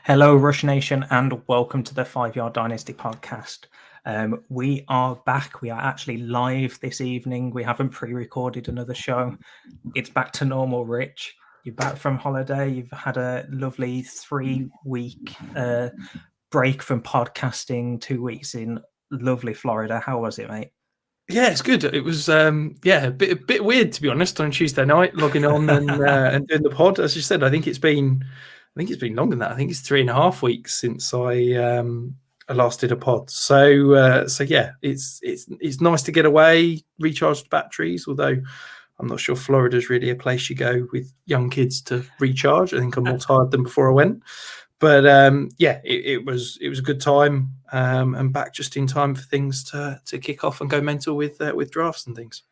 Hello, Rush Nation, and welcome to the 5 Yard Dynasty podcast. We are back. We are actually live this evening. We haven't pre-recorded another show. It's back to normal, Rich. You're back from holiday. You've had a lovely 3-week break from podcasting, 2 weeks in lovely Florida. How was it, mate? Yeah, it's good. It was a bit weird, to be honest, on Tuesday night, logging on and doing the pod. As you said, I think it's been longer than that. I think it's 3.5 weeks since I last did a pod. So yeah, it's nice to get away, recharge the batteries. Although I'm not sure Florida's really a place you go with young kids to recharge. I think I'm more tired than before I went. But it was a good time, and back just in time for things to kick off and go mental with drafts and things.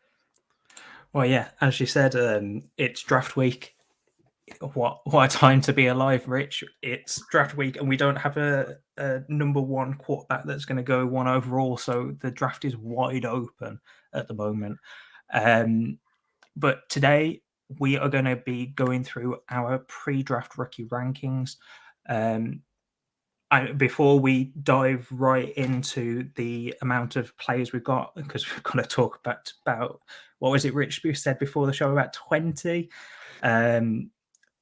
Well, yeah, as you said, it's draft week. What a time to be alive, Rich. It's draft week, and we don't have a number one quarterback that's going to go one overall, so the draft is wide open at the moment. But today we are going to be going through our pre-draft rookie rankings. Before we dive right into the amount of players we've got, because we're going to talk about what was it Rich said before the show, about 20.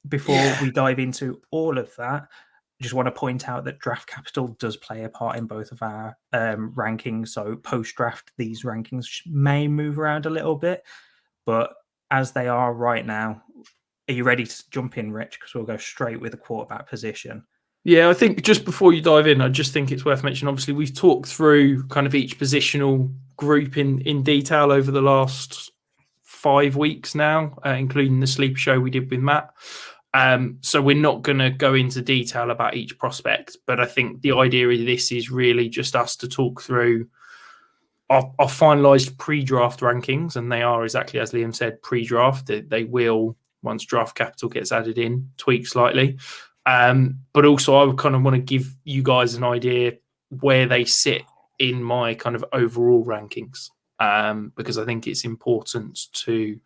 Before we dive into all of that, I just want to point out that draft capital does play a part in both of our rankings. So post-draft, these rankings may move around a little bit, but as they are right now, are you ready to jump in, Rich? Because we'll go straight with the quarterback position. Yeah, I think just before you dive in, I just think it's worth mentioning, obviously, we've talked through kind of each positional group in detail over the last 5 weeks now, including the sleep show we did with Matt. So we're not going to go into detail about each prospect, but I think the idea of this is really just us to talk through our finalised pre-draft rankings, and they are exactly as Liam said, pre-draft. They will, once draft capital gets added in, tweak slightly. But also I would kind of want to give you guys an idea where they sit in my kind of overall rankings, because I think it's important to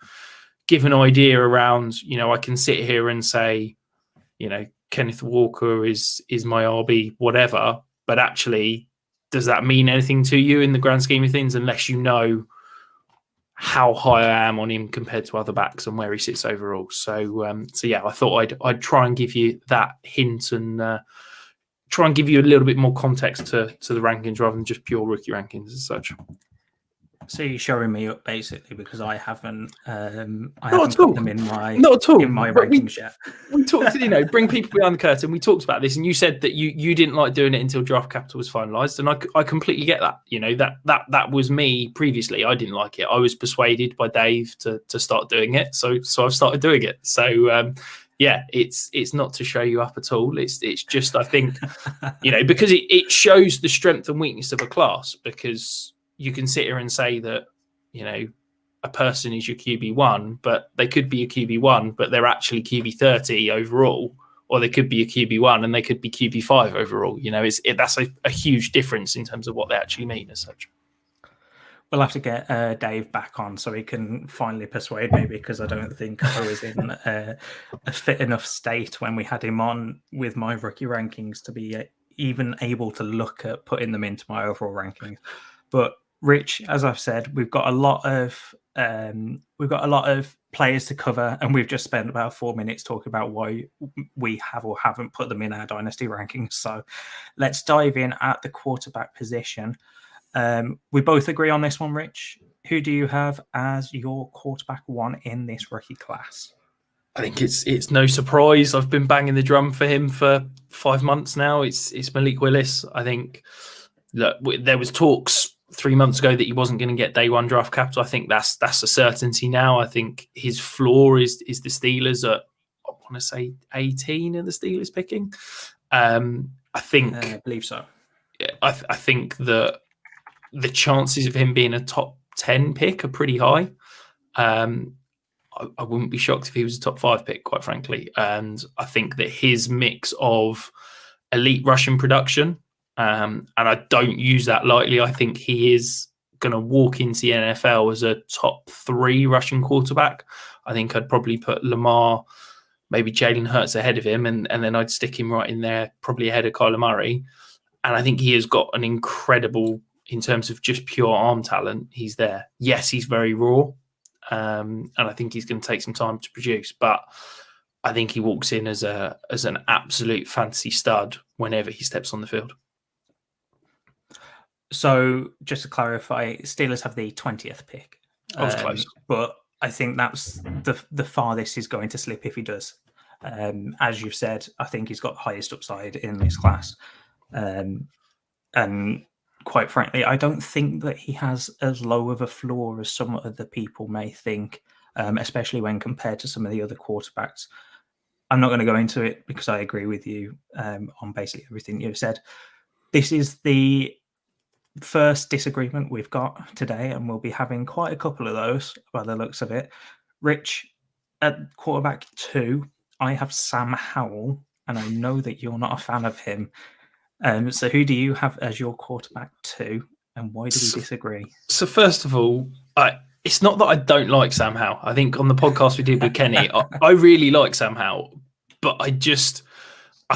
give an idea around, I can sit here and say, Kenneth Walker is my RB, whatever, but actually, does that mean anything to you in the grand scheme of things, unless you know how high I am on him compared to other backs and where he sits overall? So yeah, I thought I'd try and give you that hint and try and give you a little bit more context to the rankings rather than just pure rookie rankings as such. So you're showing me up basically because I haven't put them in my rankings yet. We talked, bring people behind the curtain. We talked about this, and you said that you didn't like doing it until draft capital was finalised, and I completely get that. That was me previously. I didn't like it. I was persuaded by Dave to start doing it, so I've started doing it. So yeah, it's not to show you up at all. It's just, I think, because it shows the strength and weakness of a class, because you can sit here and say that, a person is your QB1, but they could be a QB1, but they're actually QB30 overall, or they could be a QB1 and they could be QB5 overall. That's a huge difference in terms of what they actually mean as such. We'll have to get Dave back on so he can finally persuade me, because I don't think I was in a fit enough state when we had him on with my rookie rankings to be even able to look at putting them into my overall rankings. But Rich, as I've said, we've got a lot of players to cover, and we've just spent about 4 minutes talking about why we have or haven't put them in our dynasty rankings. So let's dive in at the quarterback position. We both agree on this one, Rich. Who do you have as your quarterback one in this rookie class? I think it's no surprise. I've been banging the drum for him for 5 months now. It's Malik Willis. I think that there was talks 3 months ago that he wasn't going to get day one draft capital. I think that's a certainty now. I think his floor is the Steelers at, I want to say 18 in the Steelers picking. I believe so. I think that the chances of him being a top 10 pick are pretty high. I wouldn't be shocked if he was a top 5 pick, quite frankly. And I think that his mix of elite rushing production, and I don't use that lightly, I think he is going to walk into the NFL as a top 3 rushing quarterback. I think I'd probably put Lamar, maybe Jalen Hurts ahead of him, and then I'd stick him right in there, probably ahead of Kyler Murray. And I think he has got an incredible, in terms of just pure arm talent, he's there. Yes, he's very raw, and I think he's going to take some time to produce, but I think he walks in as an absolute fantasy stud whenever he steps on the field. So just to clarify, Steelers have the 20th pick. I was close. But I think that's the farthest he's going to slip if he does. As you've said, I think he's got the highest upside in this class. And quite frankly, I don't think that he has as low of a floor as some other people may think, especially when compared to some of the other quarterbacks. I'm not going to go into it because I agree with you on basically everything you've said. This is the first disagreement we've got today, and we'll be having quite a couple of those by the looks of it. Rich, at quarterback 2, I have Sam Howell, and I know that you're not a fan of him. So who do you have as your quarterback 2, and why do we disagree? So first of all, it's not that I don't like Sam Howell. I think on the podcast we did with Kenny, I really like Sam Howell, but I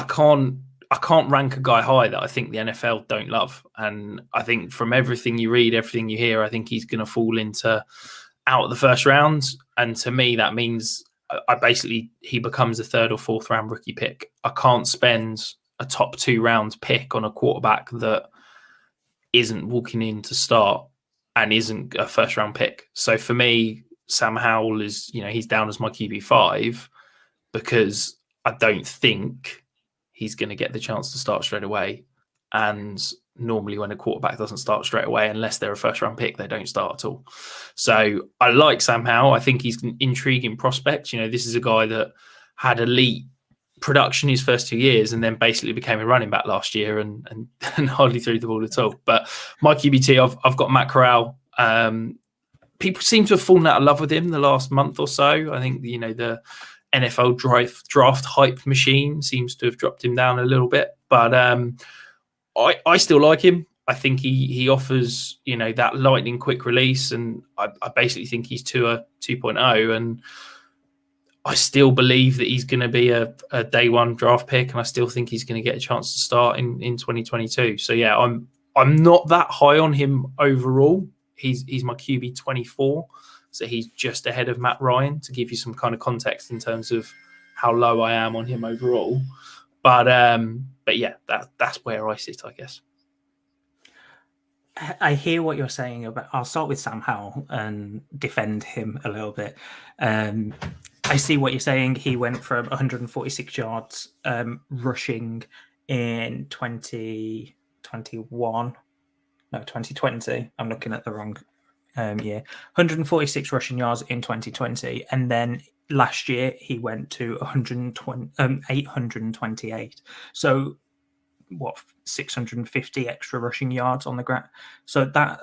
can't rank a guy high that I think the NFL don't love. And I think from everything you read, everything you hear, I think he's going to fall into out of the first round. And to me, that means he becomes a 3rd or 4th round rookie pick. I can't spend a top 2 rounds pick on a quarterback that isn't walking in to start and isn't a 1st round pick. So for me, Sam Howell is, he's down as my QB5 because I don't think he's going to get the chance to start straight away. And normally when a quarterback doesn't start straight away, unless they're a 1st round pick, they don't start at all. So I like Sam Howell. I think he's an intriguing prospect. This is a guy that had elite production his first 2 years and then basically became a running back last year and hardly threw the ball at all. But my QB2, I've got Matt Corral. People seem to have fallen out of love with him the last month or so. I think, the NFL draft hype machine seems to have dropped him down a little bit. But I still like him. I think he offers, that lightning quick release. And I basically think he's 2.0. And I still believe that he's going to be a day 1 draft pick, and I still think he's going to get a chance to start in 2022. So yeah, I'm not that high on him overall. He's my QB 24, so he's just ahead of Matt Ryan, to give you some kind of context in terms of how low I am on him overall. But yeah, that's where I sit, I guess. I hear what you're saying about. I'll start with Sam Howell and defend him a little bit. I see what you're saying. He went from 146 yards rushing in 2020. I'm looking at the wrong year. 146 rushing yards in 2020. And then last year he went to 828. So 650 extra rushing yards on the ground. So that,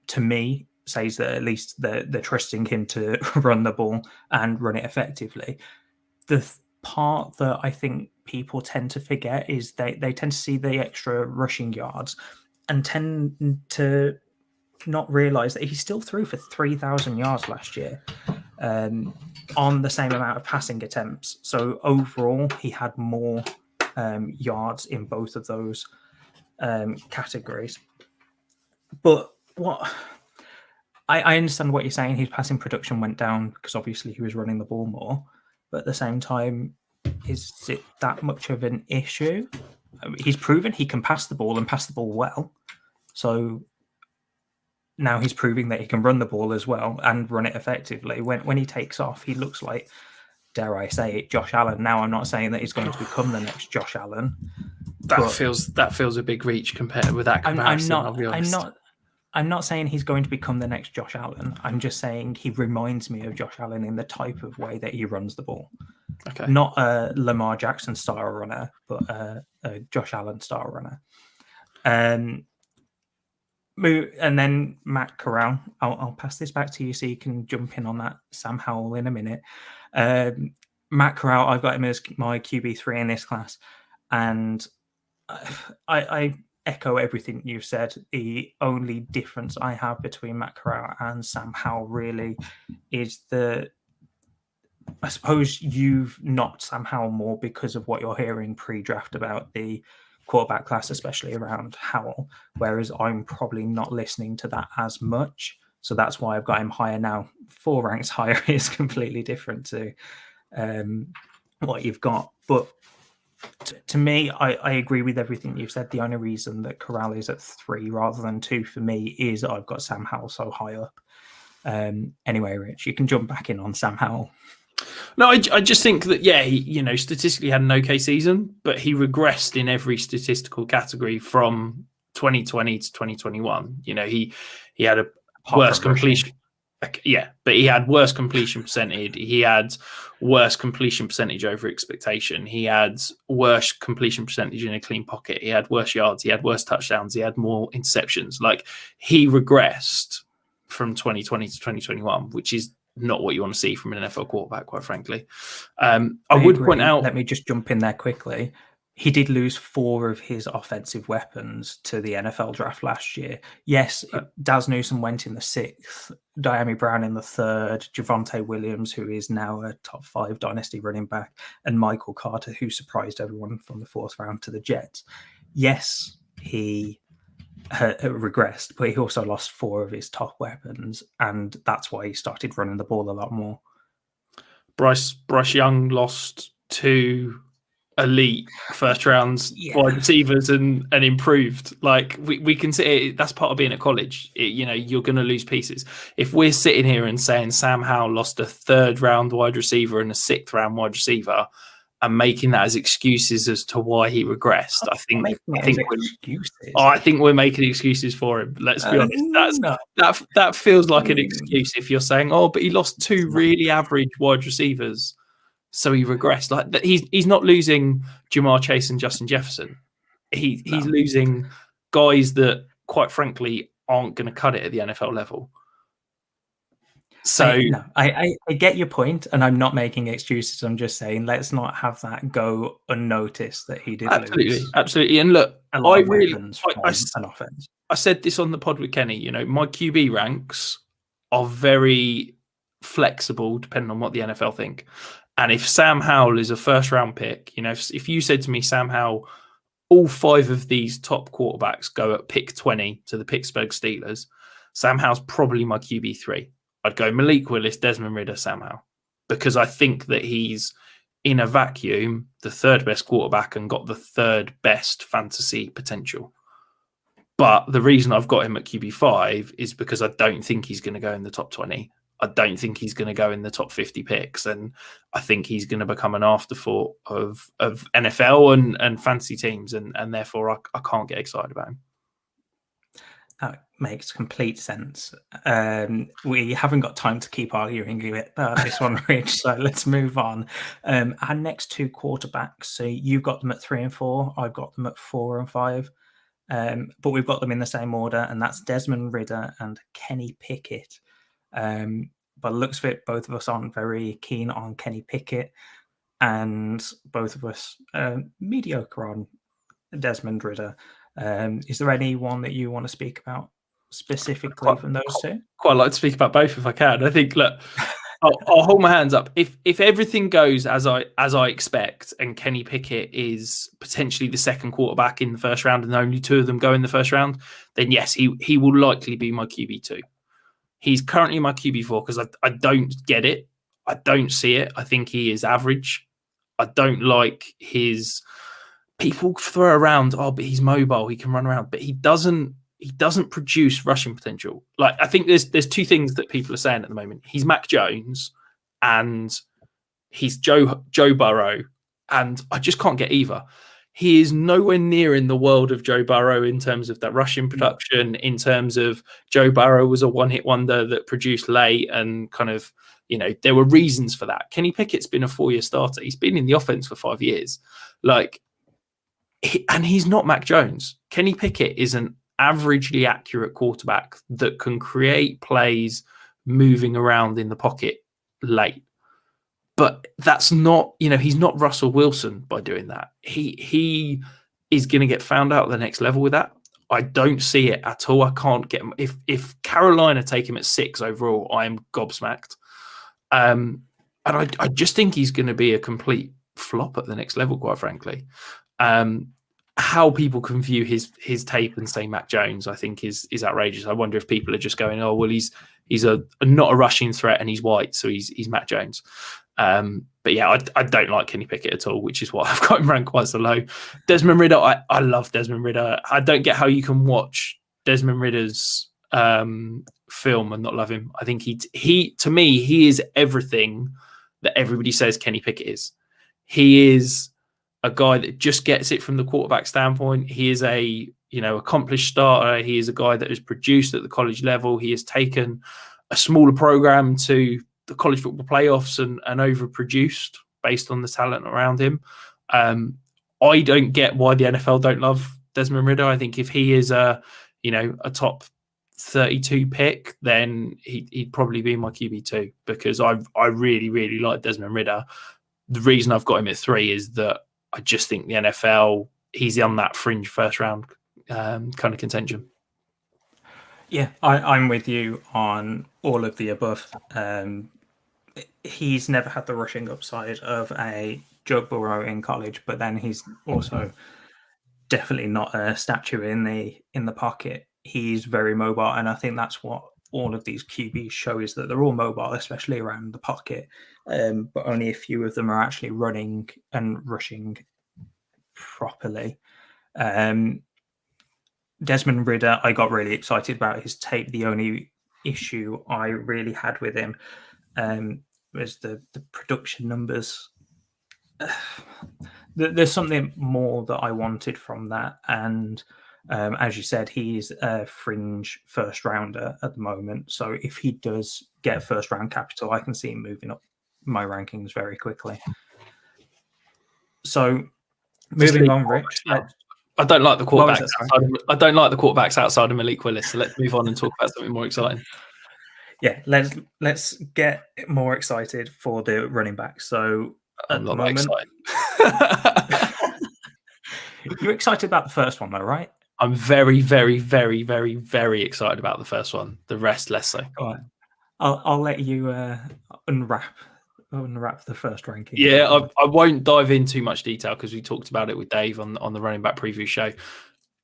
to me, says that at least they're trusting him to run the ball and run it effectively. The part that I think people tend to forget is they tend to see the extra rushing yards and tend to not realize that he still threw for 3,000 yards last year on the same amount of passing attempts. So overall, he had more yards in both of those categories. But what I understand what you're saying. His passing production went down because obviously he was running the ball more. But at the same time, is it that much of an issue? I mean, he's proven he can pass the ball and pass the ball well. So now he's proving that he can run the ball as well and run it effectively. When he takes off, he looks like, dare I say it, Josh Allen. Now, I'm not saying that he's going to become the next Josh Allen. That feels a big reach compared with that comparison. I'll be honest. I'm not saying he's going to become the next Josh Allen. I'm just saying he reminds me of Josh Allen in the type of way that he runs the ball. Okay. Not a Lamar Jackson style runner, but a Josh Allen style runner. And then Matt Corral. I'll pass this back to you so you can jump in on that Sam Howell in a minute. Matt Corral, I've got him as my QB3 in this class. And I echo everything you've said. The only difference I have between Matt Corral and Sam Howell really is the I suppose you've knocked Sam Howell more because of what you're hearing pre-draft about the quarterback class, especially around Howell, whereas I'm probably not listening to that as much. So that's why I've got him higher now. 4 ranks higher is completely different to what you've got. But to me, I agree with everything you've said. The only reason that Corral is at 3 rather than 2 for me is I've got Sam Howell so high up. Anyway, Rich, you can jump back in on Sam Howell. No, I just think that, yeah, he, statistically had an okay season, but he regressed in every statistical category from 2020 to 2021. He had a worse completion. Yeah, but he had worse completion percentage. He had worse completion percentage over expectation. He had worse completion percentage in a clean pocket. He had worse yards. He had worse touchdowns. He had more interceptions. Like, he regressed from 2020 to 2021, which is not what you want to see from an NFL quarterback, quite frankly. I would agree. point out... Let me just jump in there quickly. He did lose 4 of his offensive weapons to the NFL draft last year. Yes, Daz Newsome went in the 6th, Diami Brown in the 3rd, Javonte Williams, who is now a top 5 dynasty running back, and Michael Carter, who surprised everyone from the 4th round to the Jets. Yes, he regressed, but he also lost 4 of his top weapons, and that's why he started running the ball a lot more. Bryce Young lost 2 elite first rounds wide receivers and improved. Like, we can see it, that's part of being at college. You're going to lose pieces. If we're sitting here and saying Sam Howell lost a 3rd round wide receiver and a 6th round wide receiver and making that as excuses as to why he regressed, I think we're making excuses for him. Let's be honest. That feels like an excuse if you're saying, but he lost 2 really average wide receivers, so he regressed. Like, he's not losing Jamar Chase and Justin Jefferson. He's losing guys that, quite frankly, aren't going to cut it at the NFL level. So I get your point, and I'm not making excuses. I'm just saying, let's not have that go unnoticed that he did lose. Absolutely. And look, an offense. I said this on the pod with Kenny. My QB ranks are very flexible depending on what the NFL think. And if Sam Howell is a 1st round pick, if you said to me, Sam Howell, all 5 of these top quarterbacks go at pick 20 to the Pittsburgh Steelers, Sam Howell's probably my QB 3. I'd go Malik Willis, Desmond Ridder, Sam Howell, because I think that he's, in a vacuum, the 3rd best quarterback and got the 3rd best fantasy potential. But the reason I've got him at QB5 is because I don't think he's going to go in the top 20. I don't think he's going to go in the top 50 picks. And I think he's going to become an afterthought of NFL and fantasy teams. And therefore, I can't get excited about him. That makes complete sense. We haven't got time to keep arguing about this one, Rich, so let's move on. Our next 2 quarterbacks, so you've got them at 3 and 4, I've got them at 4 and 5, but we've got them in the same order, and that's Desmond Ridder and Kenny Pickett. But looks of it, both of us aren't very keen on Kenny Pickett, and both of us mediocre on Desmond Ridder. Is there anyone that you want to speak about specifically from those 2? Quite like to speak about both if I can. I think, look, I'll hold my hands up. If everything goes as I expect, and Kenny Pickett is potentially the 2nd quarterback in the 1st round, and only 2 of them go in the 1st round, then yes, he will likely be my QB2. He's currently my QB4 because I don't get it. I don't see it. I think he is average. I don't like his... People throw around, but he's mobile, he can run around, but he doesn't produce rushing potential. Like, I think there's 2 things that people are saying at the moment. He's Mac Jones and he's Joe Burrow, and I just can't get either. He is nowhere near in the world of Joe Burrow in terms of that rushing production, in terms of Joe Burrow was a one-hit wonder that produced late, and kind of, there were reasons for that. Kenny Pickett's been a 4-year starter. He's been in the offense for 5 years. And he's not Mac Jones. Kenny Pickett is an averagely accurate quarterback that can create plays moving around in the pocket late. But that's not, he's not Russell Wilson by doing that. He is going to get found out at the next level with that. I don't see it at all. I can't get him. If Carolina take him at 6 overall, I am gobsmacked. And I just think he's going to be a complete flop at the next level, quite frankly. How people can view his tape and say Mac Jones, I think is outrageous. I wonder if people are just going, oh well, he's not a rushing threat and he's white, so he's Mac Jones. But yeah, I don't like Kenny Pickett at all, which is why I've got him ranked quite so low. Desmond Ridder, I love Desmond Ridder. I don't get how you can watch Desmond Ridder's film and not love him. I think he to me, he is everything that everybody says Kenny Pickett is. He is a guy that just gets it from the quarterback standpoint. He is a accomplished starter. He is a guy that has produced at the college level. He has taken a smaller program to the college football playoffs and overproduced based on the talent around him. I don't get why the NFL don't love Desmond Ridder. I think if he is a top 32 pick, then he'd probably be my QB2, because I really, really like Desmond Ridder. The reason I've got him at 3 is that I just think the NFL, he's on that fringe first round kind of contention. Yeah, I'm with you on all of the above. He's never had the rushing upside of a Joe Burrow in college, but then he's also definitely not a statue in the pocket. He's very mobile, and I think that's what all of these QBs show, is that they're all mobile, especially around the pocket, but only a few of them are actually running and rushing properly. Desmond Ridder, I got really excited about his tape. The only issue I really had with him was the production numbers. There's something more that I wanted from that, and as you said, he's a fringe first rounder at the moment. So if he does get first round capital, I can see him moving up my rankings very quickly. So moving on, Rich. I don't like the quarterbacks. I don't like the quarterbacks outside of Malik Willis. So let's move on and talk about something more exciting. Yeah, let's get more excited for the running back. So I'm not that excited. You're excited about the first one, though, right? I'm very, very, very, very, very excited about the first one. The rest, less so. All right. I'll let you unwrap the first ranking. Yeah, I won't dive in too much detail because we talked about it with Dave on the running back preview show.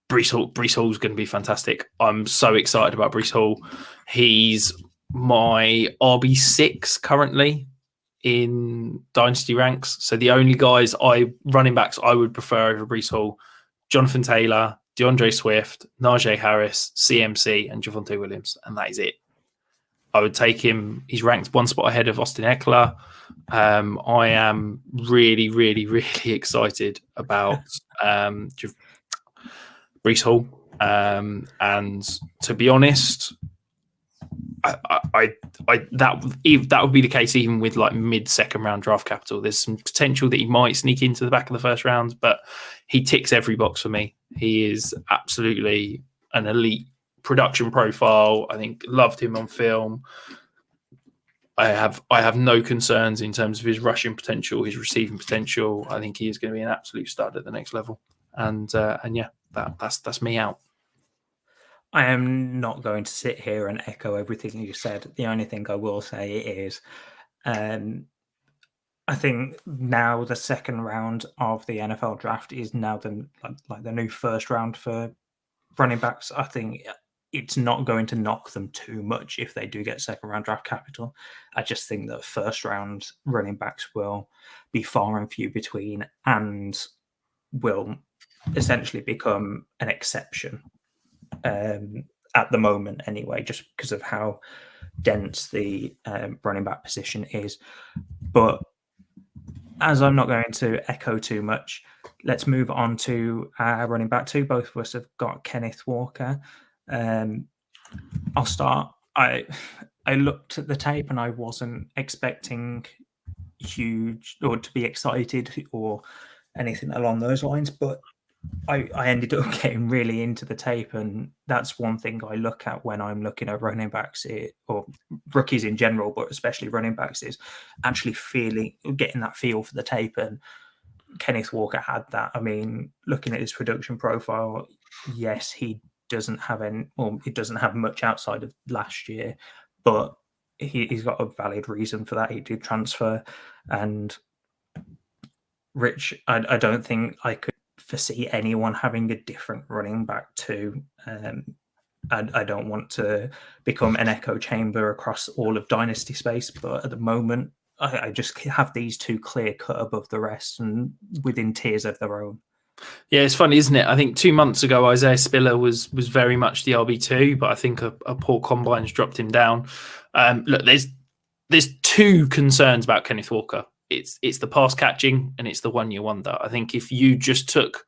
Breece Hall's going to be fantastic. I'm so excited about Breece Hall. He's my RB6 currently in Dynasty ranks. So the only running backs I would prefer over Breece Hall: Jonathan Taylor, DeAndre Swift, Najee Harris, CMC, and Javonte Williams, and that is it. I would take him. He's ranked one spot ahead of Austin Eckler. I am really, really, really excited about Breece Hall. And to be honest, that would be the case even with like mid-second round draft capital. There's some potential that he might sneak into the back of the first round, but he ticks every box for me. He is absolutely an elite production profile. I think loved him on film. I have no concerns in terms of his rushing potential, his receiving potential. I think he is going to be an absolute stud at the next level. And yeah, that's me out. I am not going to sit here and echo everything you said. The only thing I will say is, I think now the second round of the NFL draft is now the new first round for running backs. I think it's not going to knock them too much if they do get second round draft capital. I just think that first round running backs will be far and few between and will essentially become an exception at the moment anyway, just because of how dense the running back position is. But as I'm not going to echo too much, let's move on to our running back 2. Both of us have got Kenneth Walker. I'll start. I looked at the tape and I wasn't expecting huge or to be excited or anything along those lines, but I ended up getting really into the tape, and that's one thing I look at when I'm looking at running backs or rookies in general, but especially running backs, is actually getting that feel for the tape. And Kenneth Walker had that. I mean, looking at his production profile, yes, he doesn't have much outside of last year, but he's got a valid reason for that. He did transfer, and Rich, I don't think I could foresee anyone having a different running back too. I don't want to become an echo chamber across all of Dynasty space, but at the moment, I just have these two clear cut above the rest and within tiers of their own. Yeah, it's funny, isn't it? I think 2 months ago, Isaiah Spiller was very much the RB2, but I think a poor combine's dropped him down. Look, there's two concerns about Kenneth Walker. It's the pass catching and it's the 1 year wonder. I think if you just took,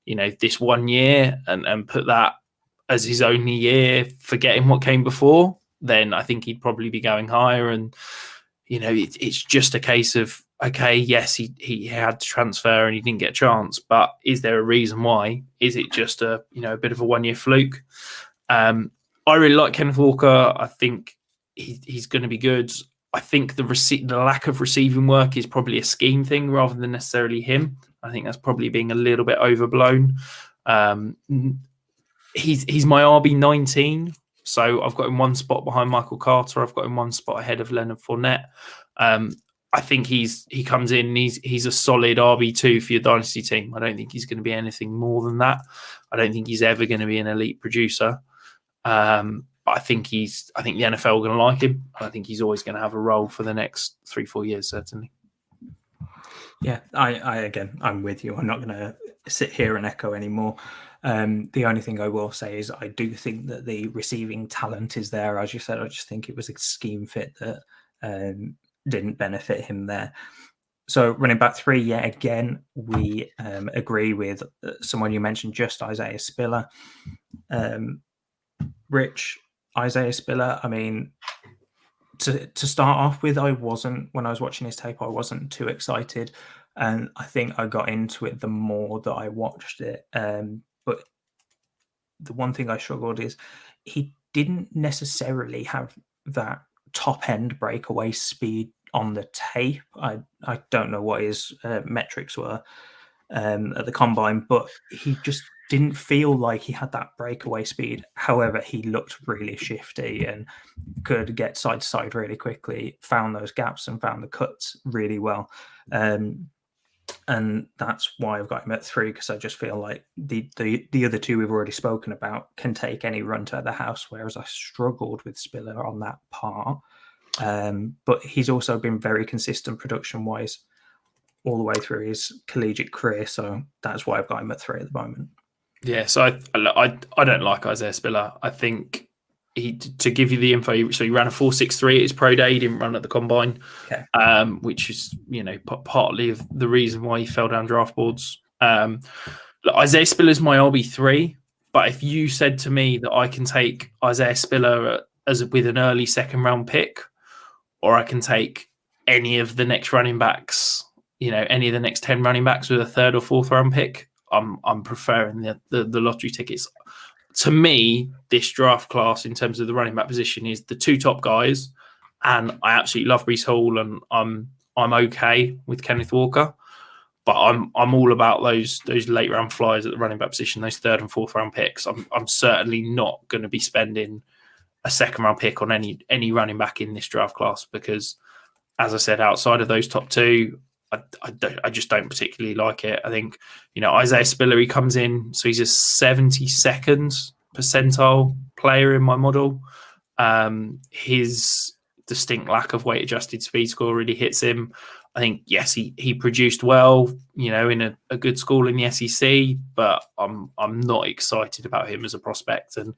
this 1 year and put that as his only year, forgetting what came before, then I think he'd probably be going higher. And, it's just a case of, okay, yes, he had to transfer and he didn't get a chance, but is there a reason why? Is it just a bit of a 1 year fluke? I really like Kenneth Walker. I think he's going to be good. I think the lack of receiving work is probably a scheme thing rather than necessarily him. I think that's probably being a little bit overblown. He's my RB19, so I've got him one spot behind Michael Carter. I've got him one spot ahead of Leonard Fournette. I think he comes in. He's a solid RB2 for your dynasty team. I don't think he's going to be anything more than that. I don't think he's ever going to be an elite producer. But I think the NFL are going to like him. I think he's always going to have a role for the next 3-4 years, certainly. Yeah, I'm with you. I'm not going to sit here and echo anymore. The only thing I will say is I do think that the receiving talent is there. As you said, I just think it was a scheme fit that didn't benefit him there. So running back 3, yet again, we agree with someone you mentioned, just Isaiah Spiller. Rich, Isaiah Spiller, I mean, to start off with, when I was watching his tape, I wasn't too excited. And I think I got into it the more that I watched it. But the one thing I struggled is he didn't necessarily have that top end breakaway speed on the tape. I don't know what his metrics were at the combine, but he just didn't feel like he had that breakaway speed. However, he looked really shifty and could get side to side really quickly, found those gaps and found the cuts really well. And that's why I've got him at 3, because I just feel like the other two we've already spoken about can take any run to the house, whereas I struggled with Spiller on that part. But he's also been very consistent production-wise all the way through his collegiate career, so that's why I've got him at 3 at the moment. Yeah, so I don't like Isaiah Spiller. I think to give you the info, so he ran a 4.63 at his pro day. He didn't run at the combine, okay. Which is partly of the reason why he fell down draft boards. Isaiah Spiller is my RB3, but if you said to me that I can take Isaiah Spiller with an early second round pick, or I can take any of the next running backs, any of the next 10 running backs with a 3rd or 4th round pick, I'm preferring the lottery tickets. To me, this draft class in terms of the running back position is the 2 top guys, and I absolutely love Breece Hall, and I'm okay with Kenneth Walker, but I'm all about those late round flyers at the running back position, those 3rd and 4th round picks. I'm certainly not going to be spending a 2nd round pick on any running back in this draft class, because, as I said, outside of those top 2, I just don't particularly like it. I think, Isaiah Spiller, he comes in, so he's a 72nd percentile player in my model. His distinct lack of weight adjusted speed score really hits him. I think, yes, he produced well, in a good school in the SEC, but I'm not excited about him as a prospect. And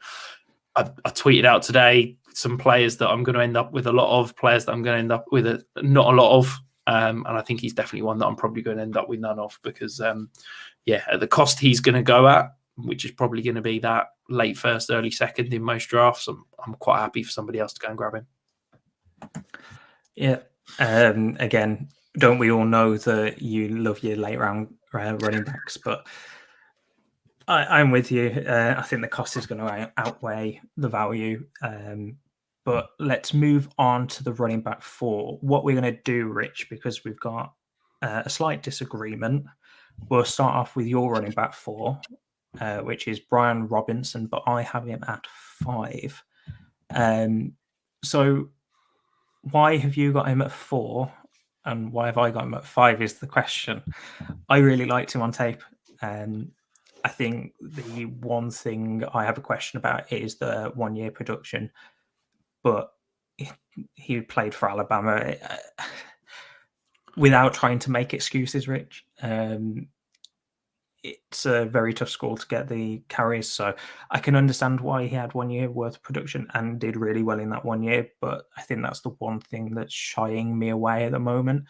I tweeted out today some players that I'm going to end up with a lot of, players that I'm going to end up with not a lot of. And I think he's definitely one that I'm probably going to end up with none of, because, at the cost he's going to go at, which is probably going to be that late 1st, early 2nd in most drafts, I'm quite happy for somebody else to go and grab him. Yeah. Again, don't we all know that you love your late round running backs, but I'm with you. I think the cost is going to outweigh the value. But let's move on to the running back 4. What we're going to do, Rich, because we've got a slight disagreement, we'll start off with your running back 4, which is Brian Robinson, but I have him at 5. So why have you got him at 4 and why have I got him at 5 is the question. I really liked him on tape. I think the one thing I have a question about is the 1 year production, but he played for Alabama without trying to make excuses, Rich. It's a very tough school to get the carries, so I can understand why he had 1 year worth of production and did really well in that 1 year, but I think that's the one thing that's shying me away at the moment.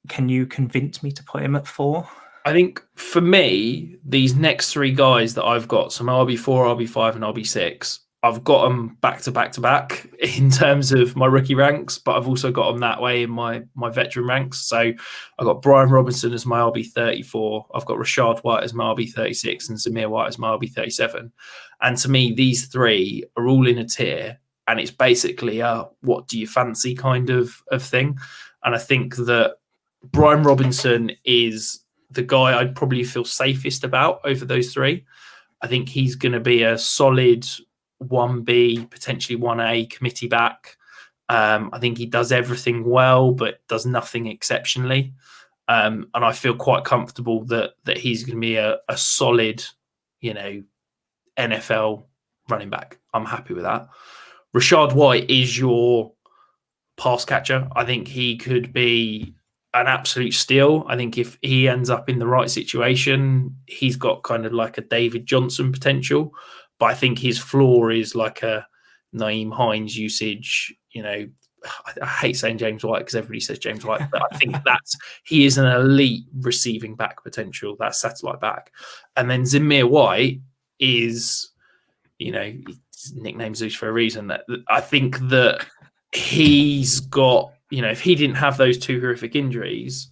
Can you convince me to put him at 4? I think for me, these next 3 guys that I've got, so my RB4, RB5, and RB6, I've got them back to back to back in terms of my rookie ranks, but I've also got them that way in my veteran ranks. So I've got Brian Robinson as my RB34. I've got Rashad White as my RB36 and Zamir White as my RB37. And to me, these 3 are all in a tier, and it's basically a what do you fancy kind of thing. And I think that Brian Robinson is the guy I'd probably feel safest about over those 3. I think he's going to be a solid 1B, potentially 1A committee back. I think he does everything well, but does nothing exceptionally. And I feel quite comfortable that he's going to be a solid, NFL running back. I'm happy with that. Rashad White is your pass catcher. I think he could be an absolute steal. I think if he ends up in the right situation, he's got kind of like a David Johnson potential. But I think his floor is like a Naeem Hines usage. I hate saying James White because everybody says James White, but I think he is an elite receiving back potential. That's satellite back. And then Zamir White is, his nickname's Zeus for a reason. That I think that he's got, if he didn't have those 2 horrific injuries,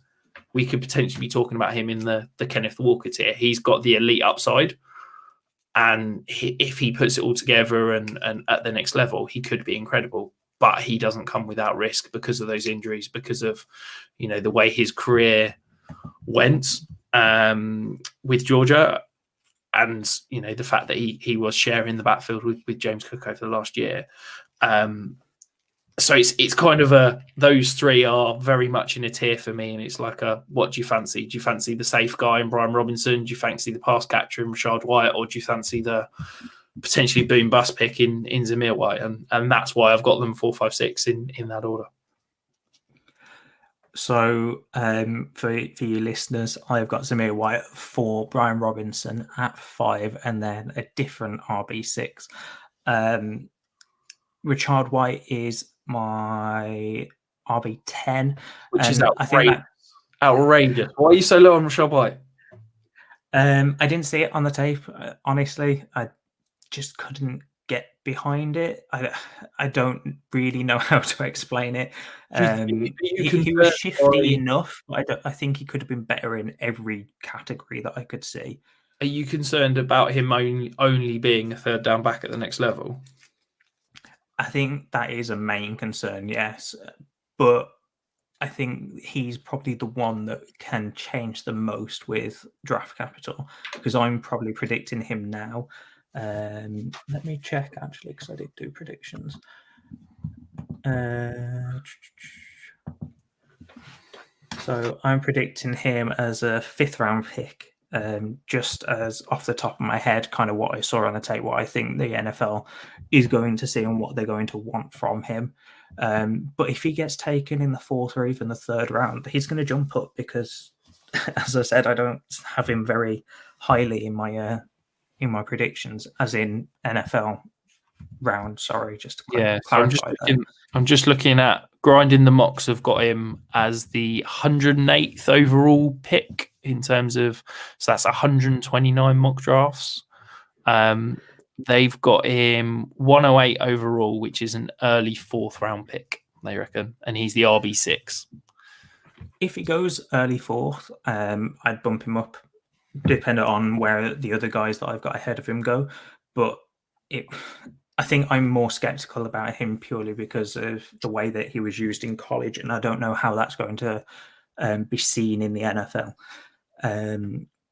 we could potentially be talking about him in the Kenneth Walker tier. He's got the elite upside. And if he puts it all together and at the next level, he could be incredible. But he doesn't come without risk because of those injuries, because of, the way his career went with Georgia. And, the fact that he was sharing the backfield with James Cook over the last year. So it's kind of those 3 are very much in a tier for me. And it's like what do you fancy? Do you fancy the safe guy in Brian Robinson? Do you fancy the pass catcher in Rashad White? Or do you fancy the potentially boom bust pick in Zamir White? And that's why I've got them 4, 5, 6 in that order. So for you listeners, I've got Zamir White at 4, Brian Robinson at 5, and then a different RB6. Rashad White is my RB10, which is outrageous. I think outrageous. Why are you so low on Rashad White? I didn't see it on the tape. Honestly, I just couldn't get behind it. I don't really know how to explain it. He was shifty enough, but I think he could have been better in every category that I could see. Are you concerned about him only being a 3rd down back at the next level? I think that is a main concern, yes. But I think he's probably the one that can change the most with draft capital, because I'm probably predicting him now. Let me check, actually, because I did do predictions. So I'm predicting him as a 5th round pick. Just as off the top of my head, kind of what I saw on the tape, what I think the NFL is going to see and what they're going to want from him. But if he gets taken in the 4th or even the 3rd round, he's going to jump up because, as I said, I don't have him very highly in my predictions, as in NFL round. Sorry, just to clarify. I'm just looking at grinding the mocks. Have got him as the 108th overall pick in terms of, so that's 129 mock drafts. They've got him 108 overall, which is an early 4th round pick, they reckon, and he's the RB6. If he goes early 4th, I'd bump him up, depending on where the other guys that I've got ahead of him go. But I think I'm more skeptical about him purely because of the way that he was used in college, and I don't know how that's going to be seen in the NFL.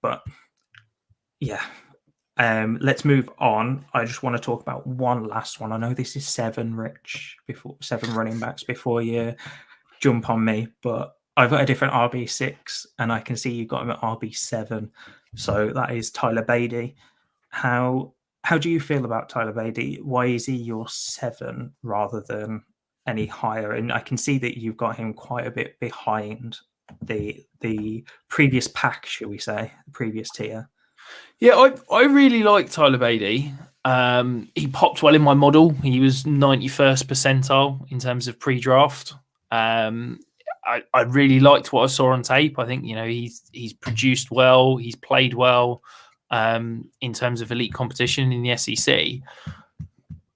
But yeah, Let's move on. I just want to talk about one last one. I know this is 7, Rich, before 7 running backs before you jump on me, but I've got a different RB6 and I can see you got him at RB7. So that is Tyler Beatty. How do you feel about Tyler Beatty? Why is he your 7 rather than any higher? And I can see that you've got him quite a bit behind the previous pack, shall we say, the previous tier. Yeah, I really like Tyler Beatty. He popped well in my model. He was 91st percentile in terms of pre-draft. I really liked what I saw on tape. I think he's produced well. He's played well in terms of elite competition in the SEC.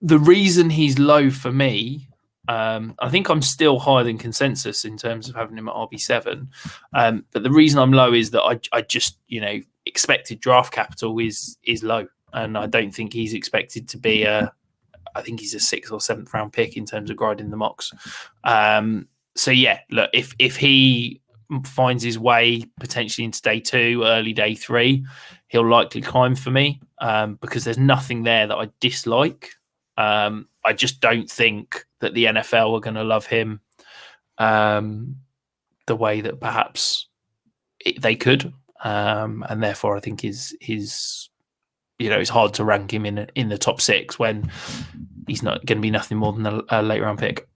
The reason he's low for me, I think I'm still higher than consensus in terms of having him at RB7. But the reason I'm low is that I just expected draft capital is low, and I don't think he's expected to be I think he's a 6th or 7th round pick in terms of grinding the mocks. So yeah, look, if he finds his way potentially into day 2, early day 3, he'll likely climb for me because there's nothing there that I dislike. I just don't think that the NFL are going to love him the way that perhaps they could. And therefore, I think his it's hard to rank him in the top 6 when he's not going to be nothing more than a late round pick.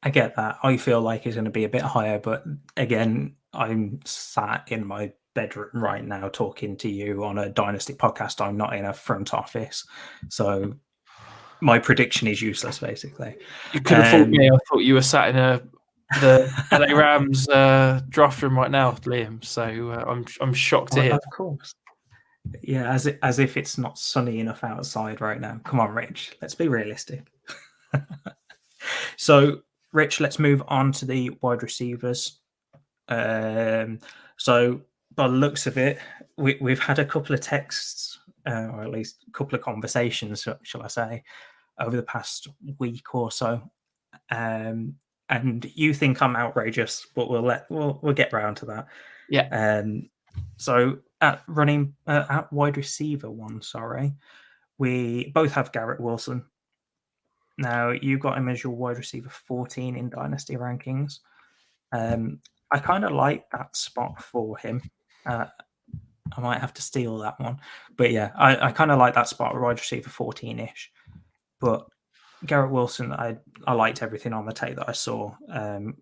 I get that. I feel like he's going to be a bit higher, but again, I'm sat in my bedroom right now talking to you on a Dynasty podcast. I'm not in a front office, so my prediction is useless, basically. You could have fooled me. I thought you were sat in the LA Rams draft room right now, Liam. So I'm shocked to hear. Of course. Yeah, as if it's not sunny enough outside right now. Come on, Rich. Let's be realistic. So, Rich, let's move on to the wide receivers. So, by the looks of it, we've had a couple of texts, or at least a couple of conversations, shall I say, over the past week or so. And you think I'm outrageous, but we'll get round to that. Yeah. So at wide receiver 1, we both have Garrett Wilson. Now you got him as your wide receiver 14 in Dynasty rankings. I kind of like that spot for him. I might have to steal that one, but yeah, I kind of like that spot, wide receiver 14-ish. But Garrett Wilson, I liked everything on the tape that I saw. In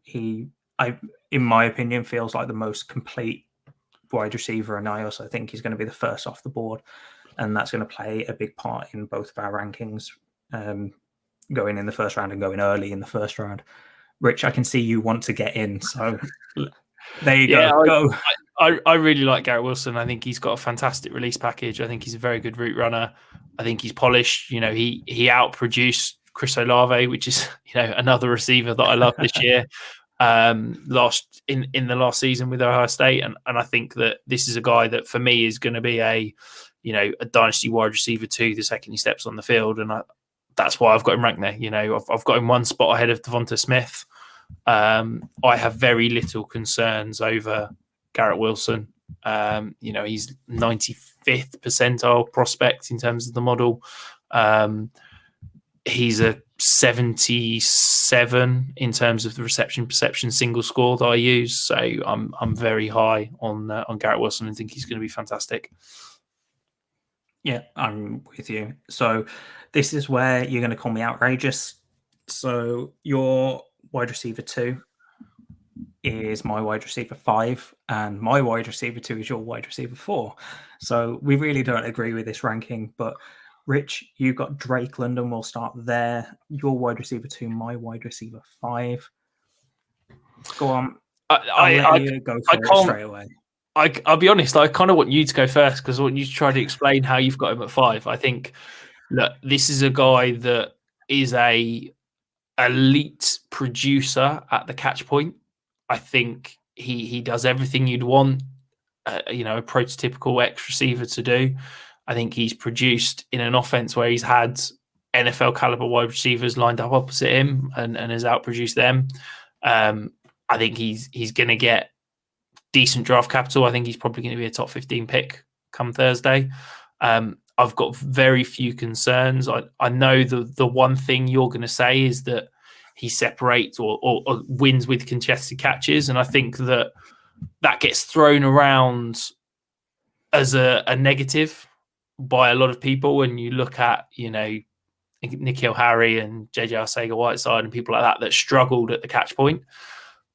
my opinion, feels like the most complete wide receiver, and I also think he's going to be the first off the board, and that's going to play a big part in both of our rankings, going in the first round and going early in the first round. Rich, I can see you want to get in, so there you go. I really like Garrett Wilson. I think he's got a fantastic release package. I think he's a very good route runner. I think he's polished. He outproduced Chris Olave, which is another receiver that I love this year. In the last season with Ohio State, and I think that this is a guy that for me is going to be a dynasty wide receiver 2 the second he steps on the field, and that's why I've got him ranked there. I've got him one spot ahead of Devonta Smith. I have very little concerns over Garrett Wilson. He's 95th percentile prospect in terms of the model. He's a 77 in terms of the reception perception single score that I use. So I'm very high on Garrett Wilson and think he's going to be fantastic. Yeah, I'm with you. So this is where you're going to call me outrageous. So your wide receiver 2 is my wide receiver 5, and my wide receiver 2 is your wide receiver 4. So we really don't agree with this ranking, but Rich, you got Drake London. We'll start there. Your wide receiver 2, my wide receiver 5. Go on. I'll let you go for it straight away. I'll be honest, I kind of want you to go first because I want you to try to explain how you've got him at 5. I think, look, this is a guy that is a elite producer at the catch point. I think he does everything you'd want, a prototypical X receiver to do. I think he's produced in an offense where he's had NFL caliber wide receivers lined up opposite him and has outproduced them. I think he's going to get decent draft capital. I think he's probably going to be a top 15 pick come Thursday. I've got very few concerns. I know the one thing you're going to say is that he separates or wins with contested catches, and I think that gets thrown around as a negative by a lot of people. When you look at, N'Keal Harry and JJ Arcega-Whiteside and people like that struggled at the catch point.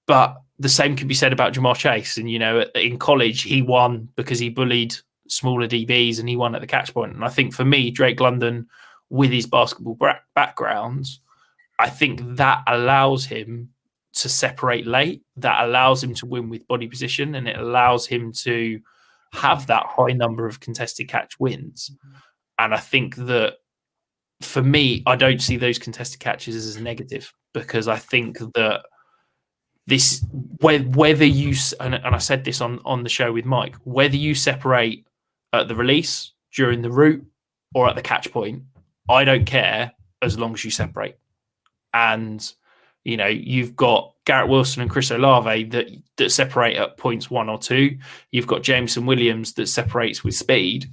But the same can be said about Jamar Chase. And, in college, he won because he bullied smaller DBs and he won at the catch point. And I think for me, Drake London, with his basketball backgrounds, I think that allows him to separate late. That allows him to win with body position, and it allows him to have that high number of contested catch wins. And I think that for me, I don't see those contested catches as a negative, because I think that this, whether you, and I said this on the show with Mike, whether you separate at the release, during the route, or at the catch point, I don't care as long as you separate. And, you've got Garrett Wilson and Chris Olave that separate at points 1 or 2. You've got Jameson Williams that separates with speed,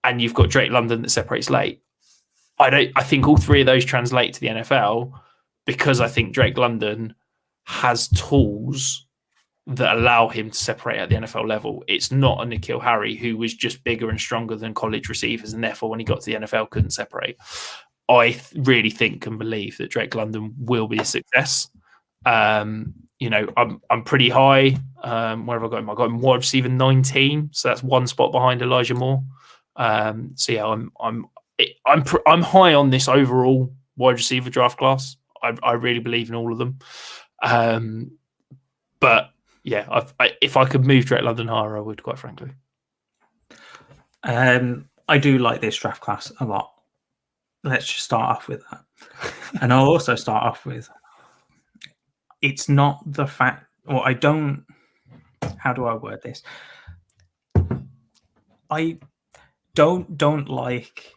and you've got Drake London that separates late. I think all three of those translate to the NFL, because I think Drake London has tools that allow him to separate at the NFL level. It's not a N'Keal Harry who was just bigger and stronger than college receivers, and therefore when he got to the NFL couldn't separate. I really think and believe that Drake London will be a success. I'm pretty high. Where have I got him? I got him wide receiver 19, so that's one spot behind Elijah Moore. I'm high on this overall wide receiver draft class. I really believe in all of them. But yeah, if I could move Drake London higher, I would, quite frankly. I do like this draft class a lot. Let's just start off with that. And I'll also start off with, it's not the fact, or I don't, how do I word this? I don't like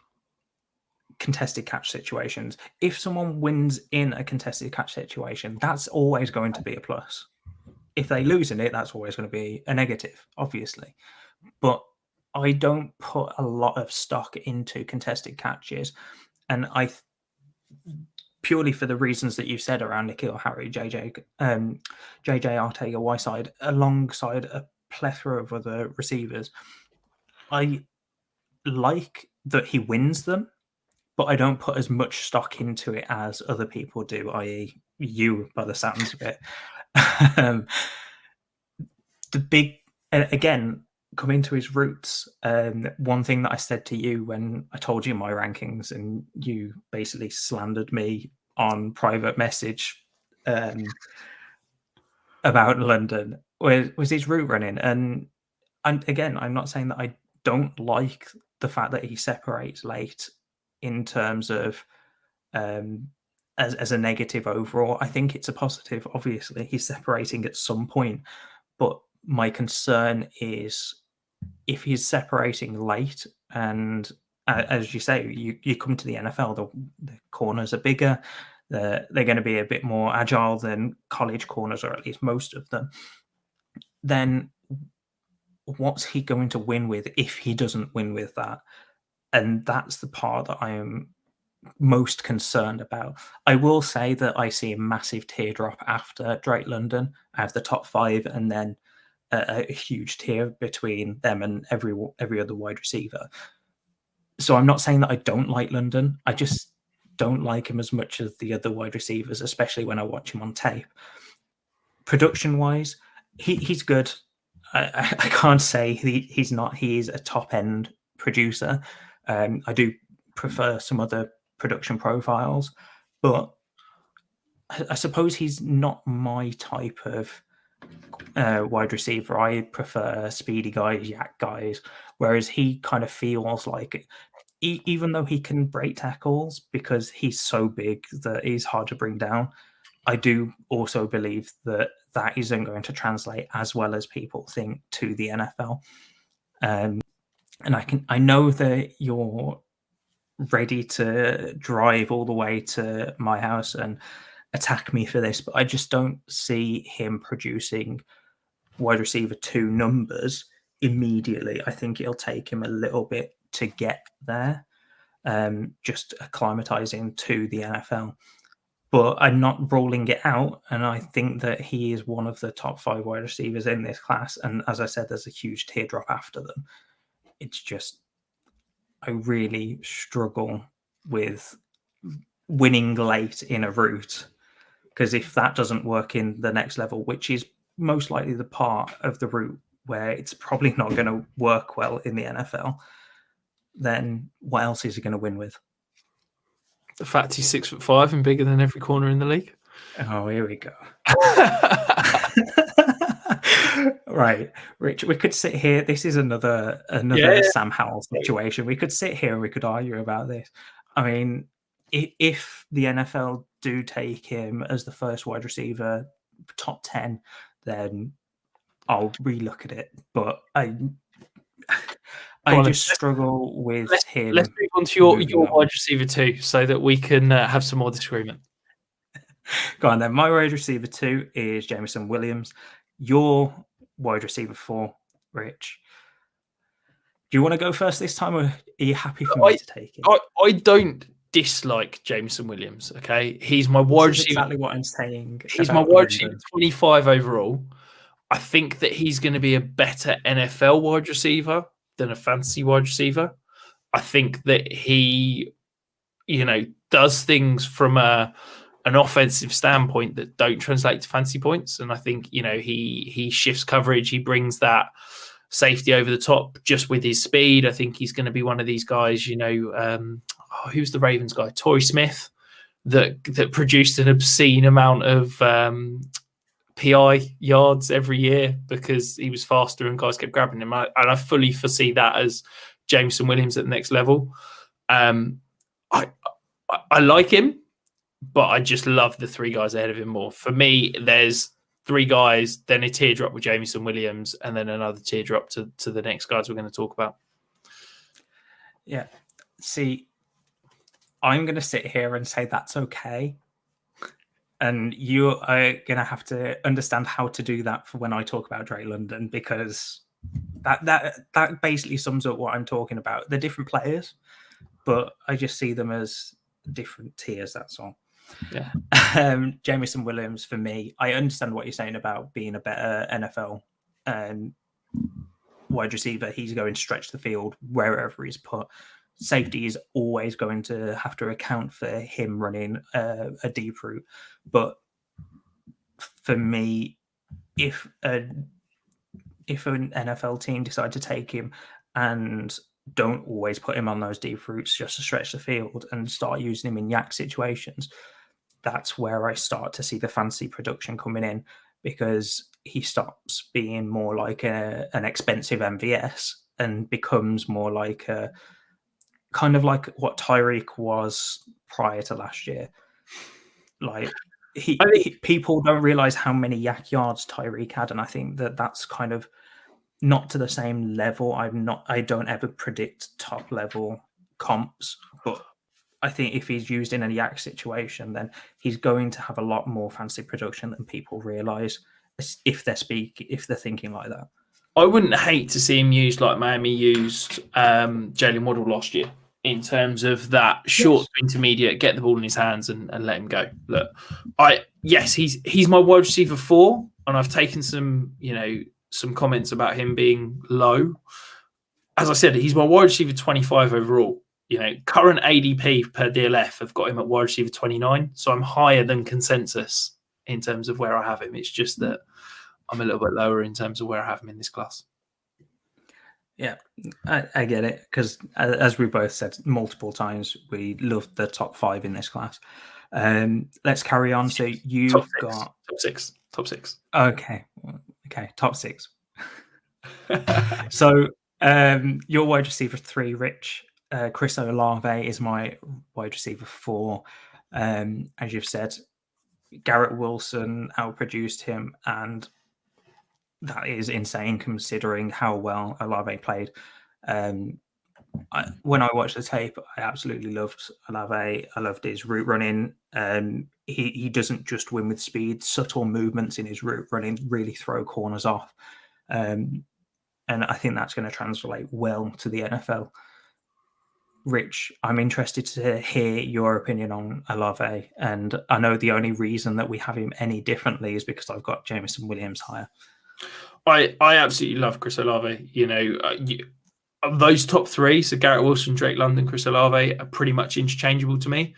contested catch situations. If someone wins in a contested catch situation, that's always going to be a plus. If they lose in it, that's always going to be a negative, obviously. But I don't put a lot of stock into contested catches, and purely for the reasons that you've said around N'Keal Harry, JJ Arcega-Whiteside, alongside a plethora of other receivers. I like that he wins them, but I don't put as much stock into it as other people do, i.e. you, by the sounds of it. Again, coming to his roots, one thing that I said to you when I told you my rankings, and you basically slandered me on private message about London, was his route running. And again, I'm not saying that I don't like the fact that he separates late in terms of as a negative overall. I think it's a positive. Obviously, he's separating at some point, but my concern is if he's separating late, and as you say, you come to the NFL, the corners are bigger, they're going to be a bit more agile than college corners, or at least most of them. Then what's he going to win with if he doesn't win with that? And that's the part that I am most concerned about. I will say that I see a massive teardrop after Drake London. I have the top 5, and then a huge tier between them and every other wide receiver. So I'm not saying that I don't like London. I just don't like him as much as the other wide receivers, especially when I watch him on tape. Production-wise, he's good. I can't say he's not. He is a top-end producer. I do prefer some other production profiles, but I suppose he's not my type of wide receiver. I prefer speedy guys, yak guys, whereas he kind of feels like, even though he can break tackles because he's so big that he's hard to bring down, I do also believe that isn't going to translate as well as people think to the NFL. And I know that you're ready to drive all the way to my house and attack me for this, but I just don't see him producing wide receiver 2 numbers immediately. I think it'll take him a little bit to get there, just acclimatizing to the NFL. But I'm not ruling it out, and I think that he is one of the top 5 wide receivers in this class. And as I said, there's a huge teardrop after them. It's just, I really struggle with winning late in a route, because if that doesn't work in the next level, which is most likely the part of the route where it's probably not going to work well in the NFL, then what else is he going to win with? The fact he's 6'5" and bigger than every corner in the league. Oh, here we go. Right, Rich, we could sit here. This is another Sam Howell situation. We could sit here and we could argue about this. I mean, if the NFL do take him as the first wide receiver, top 10, then I'll relook at it. But I just struggle with him. Let's move on to your wide receiver 2, so that we can have some more disagreement. Go on then. My wide receiver 2 is Jameson Williams. Your wide receiver 4, Rich. Do you want to go first this time, or are you happy for me to take it? I don't dislike Jameson Williams. Okay, he's my wide receiver. Exactly what I'm saying. He's my wide receiver 25 overall. I think that he's going to be a better NFL wide receiver than a fantasy wide receiver. I think that he, does things from an offensive standpoint that don't translate to fantasy points. And I think, he shifts coverage. He brings that safety over the top just with his speed. I think he's going to be one of these guys, who's the Ravens guy? Torrey Smith, that produced an obscene amount of PI yards every year because he was faster and guys kept grabbing him. And I fully foresee that as Jameson Williams at the next level. I like him, but I just love the 3 guys ahead of him more. For me, there's 3 guys, then a teardrop with Jameson Williams, and then another teardrop to the next guys we're going to talk about. Yeah. See, I'm going to sit here and say that's okay. And you are going to have to understand how to do that for when I talk about Drake London, because that basically sums up what I'm talking about. They're different players, but I just see them as different tiers, that's all. Yeah. Jameson Williams, for me, I understand what you're saying about being a better NFL wide receiver. He's going to stretch the field wherever he's put. Safety is always going to have to account for him running a deep route. But for me, if an NFL team decide to take him and don't always put him on those deep routes just to stretch the field and start using him in yak situations, that's where I start to see the fantasy production coming in, because he stops being more like an expensive MVS and becomes more like a kind of like what Tyreek was prior to last year. Like people don't realize how many yak yards Tyreek had, and I think that's kind of not to the same level. I don't ever predict top level comps, but I think if he's used in a yak situation, then he's going to have a lot more fantasy production than people realize if they're thinking like that. I wouldn't hate to see him used like Miami used Jalen Waddle last year, in terms of that short to intermediate, get the ball in his hands and let him go. Look, he's my wide receiver 4, and I've taken some comments about him being low. As I said, he's my wide receiver 25 overall. Current ADP per DLF have got him at wide receiver 29, so I'm higher than consensus in terms of where I have him. It's just that I'm a little bit lower in terms of where I have him in this class. Yeah, I get it, because as we both said multiple times, we love the top 5 in this class. Let's carry on. So you've got top six. Okay, top 6. So your wide receiver 3, Rich, Chris Olave is my wide receiver 4. As you've said, Garrett Wilson outproduced him, and that is insane considering how well Olave played. When I watched the tape, I absolutely loved Olave. I loved his route running. He doesn't just win with speed. Subtle movements in his route running really throw corners off. And I think that's going to translate well to the NFL. Rich, I'm interested to hear your opinion on Olave, and I know the only reason that we have him any differently is because I've got Jameson Williams higher. I absolutely love Chris Olave. Those top three, so Garrett Wilson, Drake London, Chris Olave, are pretty much interchangeable to me.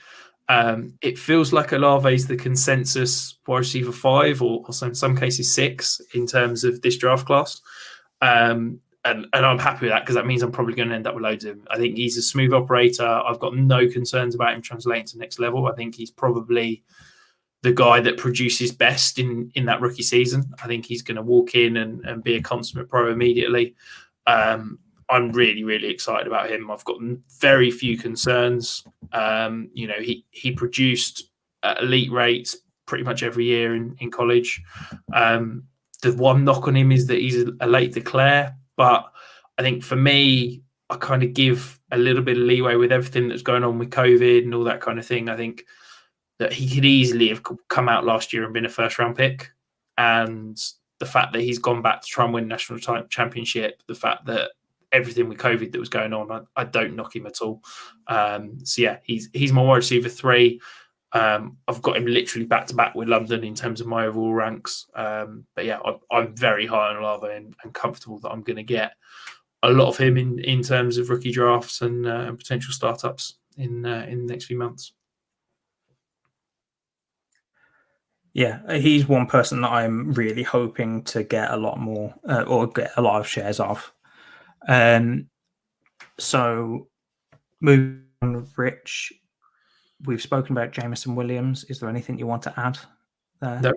It feels like Olave is the consensus wide receiver 5, or in some cases 6 in terms of this draft class. And I'm happy with that, because that means I'm probably going to end up with loads of him. I think he's a smooth operator. I've got no concerns about him translating to the next level. I think he's probably the guy that produces best in that rookie season. I think he's going to walk in and be a consummate pro immediately. I'm really, really excited about him. I've got very few concerns. He produced at elite rates pretty much every year in college. The one knock on him is that he's a late declare, but I think for me, I kind of give a little bit of leeway with everything that's going on with COVID and all that kind of thing. I think that he could easily have come out last year and been a first-round pick. And the fact that he's gone back to try and win national championship, the fact that everything with COVID that was going on, I don't knock him at all. He's my wide receiver 3. I've got him literally back-to-back with London in terms of my overall ranks. I'm very high on Olave and comfortable that I'm going to get a lot of him in terms of rookie drafts and potential startups in the next few months. Yeah, he's one person that I'm really hoping to get a lot more or get a lot of shares of. So moving on, Rich, we've spoken about Jameson Williams. Is there anything you want to add there? No.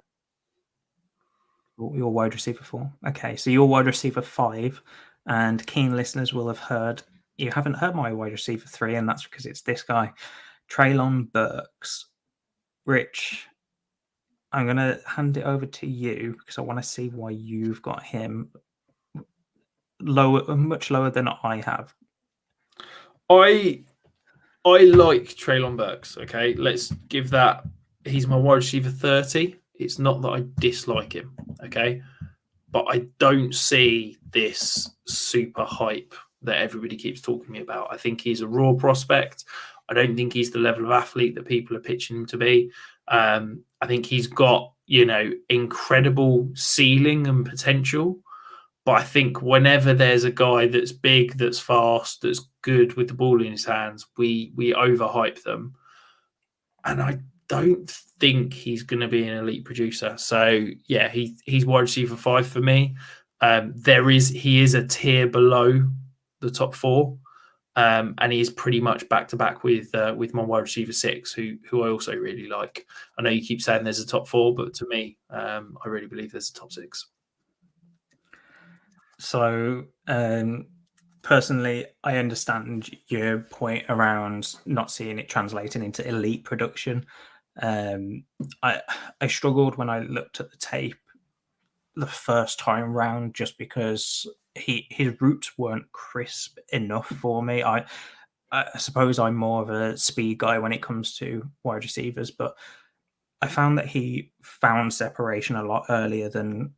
Your wide receiver 4. Okay, so your wide receiver 5, and keen listeners will have heard, you haven't heard my wide receiver 3, and that's because it's this guy, Treylon Burks. Rich, I'm going to hand it over to you because I want to see why you've got him much lower than I have. I like Treylon Burks. Okay, let's give that. He's my wide receiver 30. It's not that I dislike him. Okay, but I don't see this super hype that everybody keeps talking to me about. I think he's a raw prospect. I don't think he's the level of athlete that people are pitching him to be. I think he's got, incredible ceiling and potential. But I think whenever there's a guy that's big, that's fast, that's good with the ball in his hands, we overhype them. And I don't think he's going to be an elite producer. So, yeah, he's wide receiver 5 for me. He is a tier below the top 4. And he is pretty much back-to-back with my wide receiver 6, who I also really like. I know you keep saying there's a top 4, but to me, I really believe there's a top 6. So, personally, I understand your point around not seeing it translating into elite production. I struggled when I looked at the tape the first time round just because his routes weren't crisp enough for me. I suppose I'm more of a speed guy when it comes to wide receivers, but I found that he found separation a lot earlier than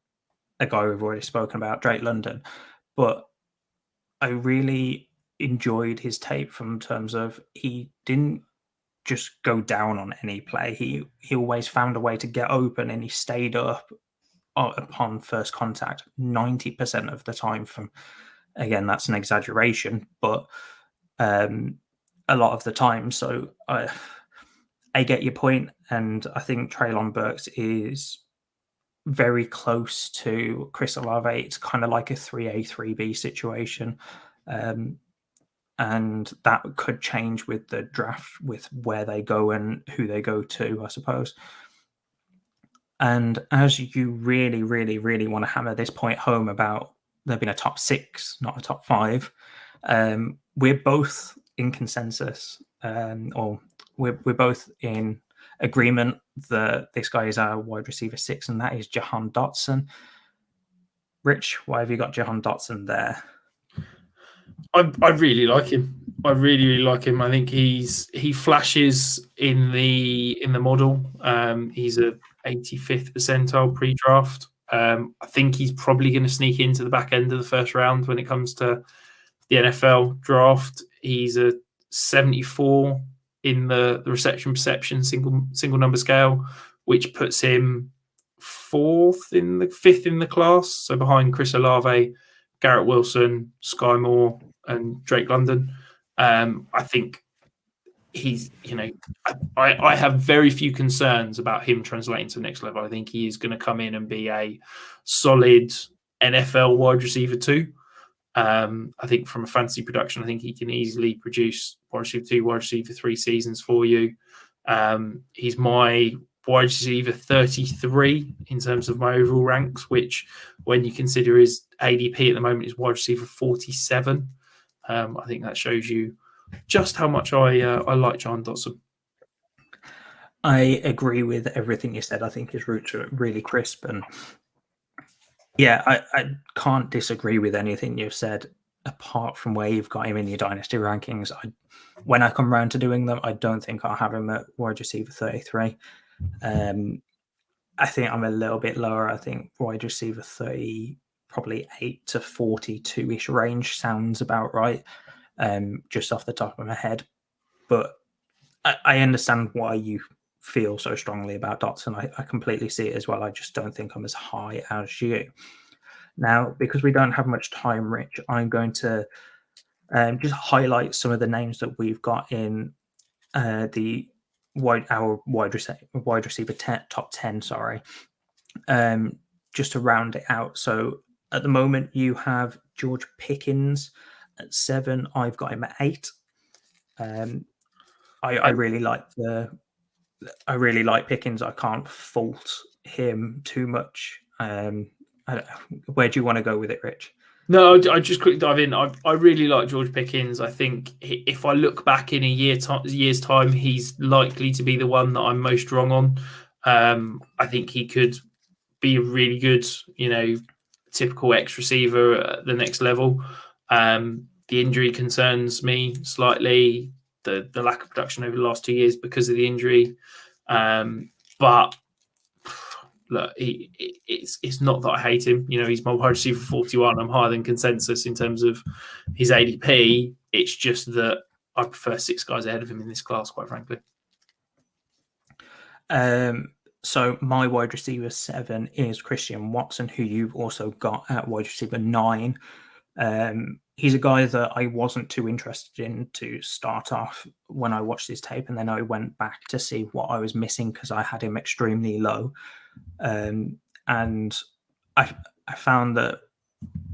a guy we've already spoken about, Drake London. But I really enjoyed his tape from terms of he didn't just go down on any play. He always found a way to get open, and he stayed up upon first contact 90% of the time. From, again, that's an exaggeration, but a lot of the time. So I get your point, and I think Treylon Burks is very close to Chris Olave. It's kind of like a 3A, 3B situation. And that could change with the draft, with where they go and who they go to, I suppose. And as you really, really, really want to hammer this point home about there being a top 6, not a top 5, we're both in consensus, or we're both in agreement that this guy is our wide receiver 6, and that is Jahan Dotson. Rich, why have you got Jahan Dotson there? I really like him. I really, really like him. I think he flashes in the model. He's a 85th percentile pre-draft. I think he's probably going to sneak into the back end of the first round when it comes to the NFL draft. He's a 74 in the reception perception single number scale, which puts him fifth in the class, so behind Chris Olave, Garrett Wilson, Sky Moore, and Drake London. I think he's, I have very few concerns about him translating to the next level. I think he is going to come in and be a solid NFL wide receiver too. I think from a fantasy production, I think he can easily produce wide receiver 2, wide receiver 3 seasons for you. He's my wide receiver 33 in terms of my overall ranks, which when you consider his ADP at the moment is wide receiver 47. I think that shows you just how much I like John Dotson. I agree with everything you said. I think his routes are really crisp, and yeah, I can't disagree with anything you've said, apart from where you've got him in your dynasty rankings. When I come around to doing them, I don't think I'll have him at wide receiver 33. I think I'm a little bit lower. I think wide receiver 30, probably 8 to 42-ish range sounds about right, just off the top of my head. But I understand why you feel so strongly about Dotson. I completely see it as well. I just don't think I'm as high as you. Now, because we don't have much time, Rich, I'm going to just highlight some of the names that we've got in our wide receiver top 10. Sorry, just to round it out. So at the moment, you have George Pickens at 7. I've got him at 8. I really like Pickens. I can't fault him too much. Where do you want to go with it, Rich? No, I just quickly dive in. I really like George Pickens. I think if I look back in a year's time, he's likely to be the one that I'm most wrong on. I think he could be a really good, typical X receiver at the next level. The injury concerns me slightly. The lack of production over the last 2 years because of the injury. But look, it's not that I hate him. He's my wide receiver 41. I'm higher than consensus in terms of his ADP. It's just that I prefer 6 guys ahead of him in this class, quite frankly. So my wide receiver 7 is Christian Watson, who you've also got at wide receiver 9. He's a guy that I wasn't too interested in to start off when I watched his tape, and then I went back to see what I was missing because I had him extremely low. And I found that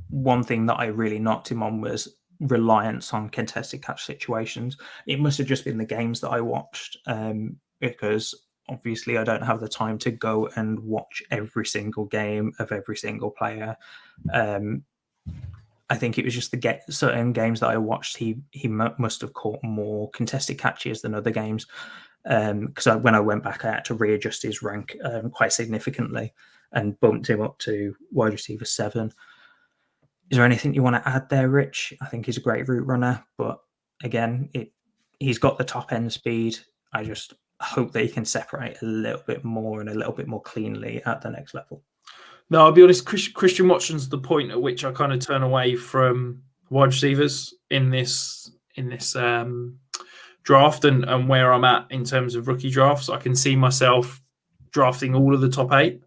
one thing that I really knocked him on was reliance on contested catch situations. It must have just been the games that I watched, because obviously I don't have the time to go and watch every single game of every single player. I think it was just certain games that I watched, he must have caught more contested catches than other games. Because when I went back, I had to readjust his rank quite significantly and bumped him up to wide receiver 7. Is there anything you want to add there, Rich? I think he's a great route runner, but again, he's got the top end speed. I just hope that he can separate a little bit more and a little bit more cleanly at the next level. No, I'll be honest. Christian Watson's the point at which I kind of turn away from wide receivers in this draft and where I'm at in terms of rookie drafts. I can see myself drafting all of the top 8.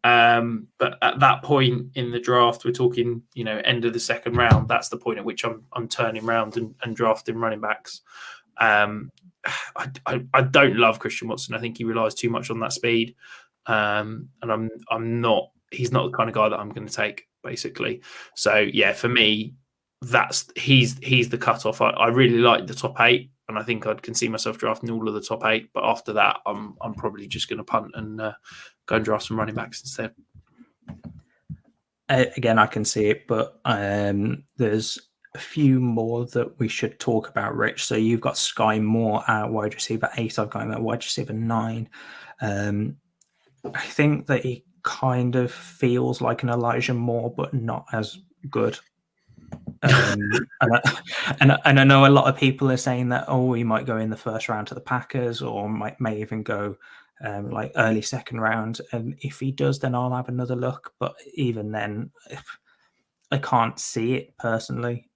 But at that point in the draft, we're talking, end of the second round. That's the point at which I'm turning around and drafting running backs. I don't love Christian Watson. I think he relies too much on that speed. And he's not the kind of guy that I'm going to take, basically. So yeah, for me, he's the cutoff. I really like the top 8, and I think I can see myself drafting all of the top 8. But after that, I'm probably just going to punt and go and draft some running backs instead. Again, I can see it, but there's a few more that we should talk about, Rich. So you've got Sky Moore at wide receiver 8. I've got him at wide receiver 9. I think that he kind of feels like an Elijah Moore, but not as good. And I know a lot of people are saying that, he might go in the first round to the Packers, or may even go like early second round. And if he does, then I'll have another look. But even then, I can't see it personally.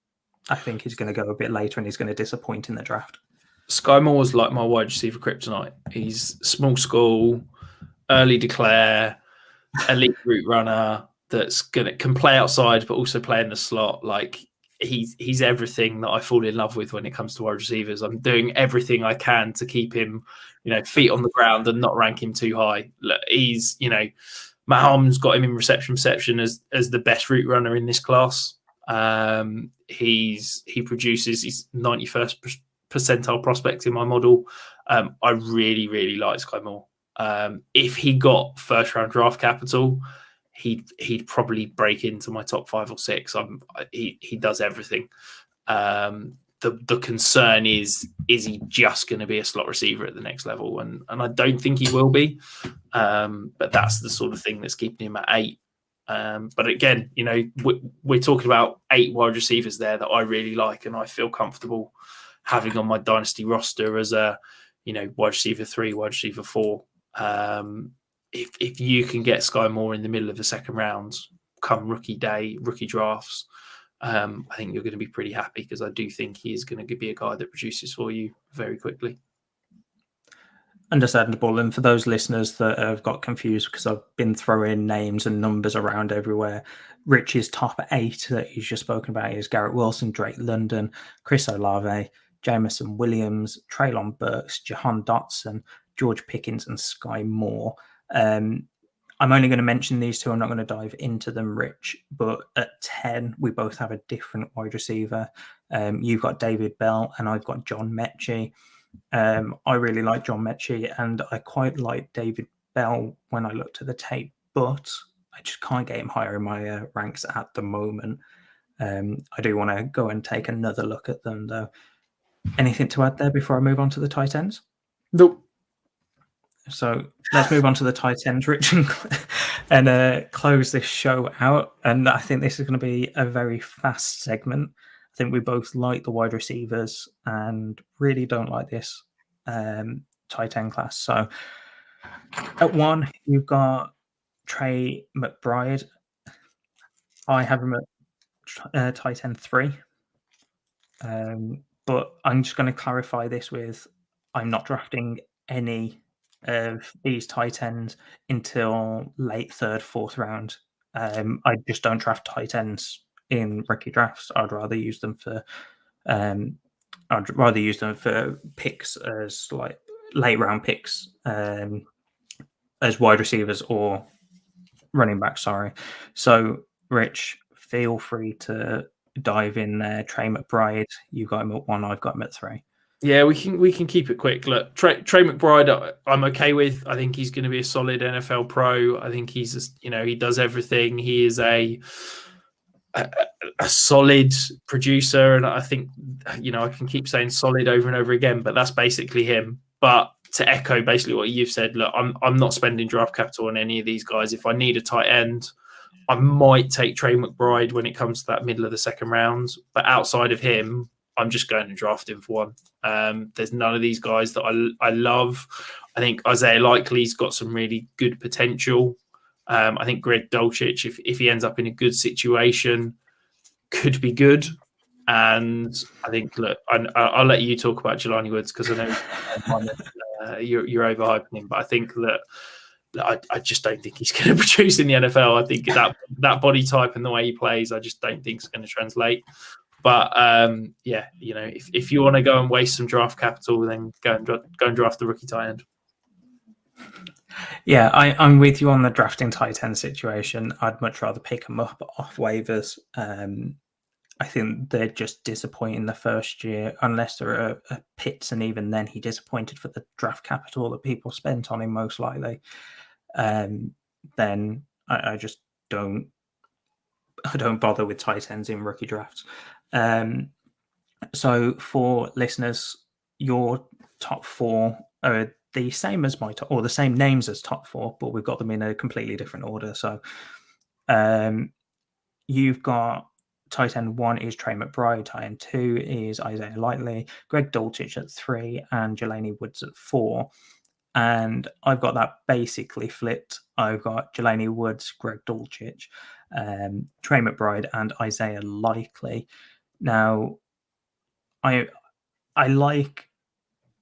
I think he's going to go a bit later and he's going to disappoint in the draft. Sky Moore's like my wide receiver kryptonite. He's small school, early declare, elite route runner that's can play outside but also play in the slot. Like he's everything that I fall in love with when it comes to wide receivers. I'm doing everything I can to keep him, feet on the ground and not rank him too high. He's, Mahomes got him in reception as the best route runner in this class. He produces his 91st percentile prospect in my model. I really, really like Sky Moore. If he got first round draft capital, he'd probably break into my top 5 or 6. He does everything. The concern is he just going to be a slot receiver at the next level? And I don't think he will be. But that's the sort of thing that's keeping him at 8. But again, we're talking about 8 wide receivers there that I really like and I feel comfortable having on my Dynasty roster as a, wide receiver 3, wide receiver 4. If you can get Sky Moore in the middle of the second round, come rookie day, rookie drafts, I think you're going to be pretty happy because I do think he is going to be a guy that produces for you very quickly. Understandable. And for those listeners that have got confused because I've been throwing names and numbers around everywhere, Rich's top 8 that he's just spoken about is Garrett Wilson, Drake London, Chris Olave, Jameson Williams, Treylon Burks, Jahan Dotson, George Pickens, and Sky Moore. I'm only going to mention these 2. I'm not going to dive into them, Rich. But at 10, we both have a different wide receiver. You've got David Bell and I've got John Mechie. I really like John Mechie and I quite like David Bell when I looked at the tape, but I just can't get him higher in my ranks at the moment. I do want to go and take another look at them, though. Anything to add there before I move on to the tight ends? Nope. So let's move on to the tight ends, Rich, and close this show out. And I think this is going to be a very fast segment. I think we both like the wide receivers and really don't like this tight end class. So at 1, you've got Trey McBride. I have him at tight end 3. But I'm just going to clarify this with I'm not drafting any of these tight ends until late 3rd, 4th round. I just don't draft tight ends in rookie drafts. I'd rather use them for picks as like late round picks as wide receivers or running backs. Sorry. So Rich, feel free to dive in there. Trey McBride, you got him at 1, I've got him at 3. Yeah, we can keep it quick. Look, Trey McBride, I'm okay with. I think he's going to be a solid NFL pro. I think he's just, he does everything. He is a solid producer, and I think I can keep saying solid over and over again, but that's basically him. But to echo basically what you've said, look, I'm not spending draft capital on any of these guys. If I need a tight end, I might take Trey McBride when it comes to that middle of the second round. But outside of him, I'm just going to draft him for 1. There's none of these guys that I love. I think Isaiah Likely's got some really good potential. I think Greg Dulcich, if he ends up in a good situation, could be good. And I think, look, I'll let you talk about Jelani Woods because I know you're overhyping him. But I think that I just don't think he's going to produce in the NFL. I think that body type and the way he plays, I just don't think it's going to translate. But if you want to go and waste some draft capital, then go and draft the rookie tight end. Yeah, I'm with you on the drafting tight end situation. I'd much rather pick them up off waivers. I think they're just disappointing the first year, unless they're a Pitts, and even then he disappointed for the draft capital that people spent on him most likely. Then I just don't bother with tight ends in rookie drafts. So for listeners, your top 4 are the same as my top, or the same names as top 4, but we've got them in a completely different order. So you've got tight end 1 is Trey McBride, tight end 2 is Isaiah Likely, Greg Dulcich at 3, and Jelani Woods at 4. And I've got that basically flipped. I've got Jelani Woods, Greg Dulcich, Trey McBride, and Isaiah Likely. Now, I like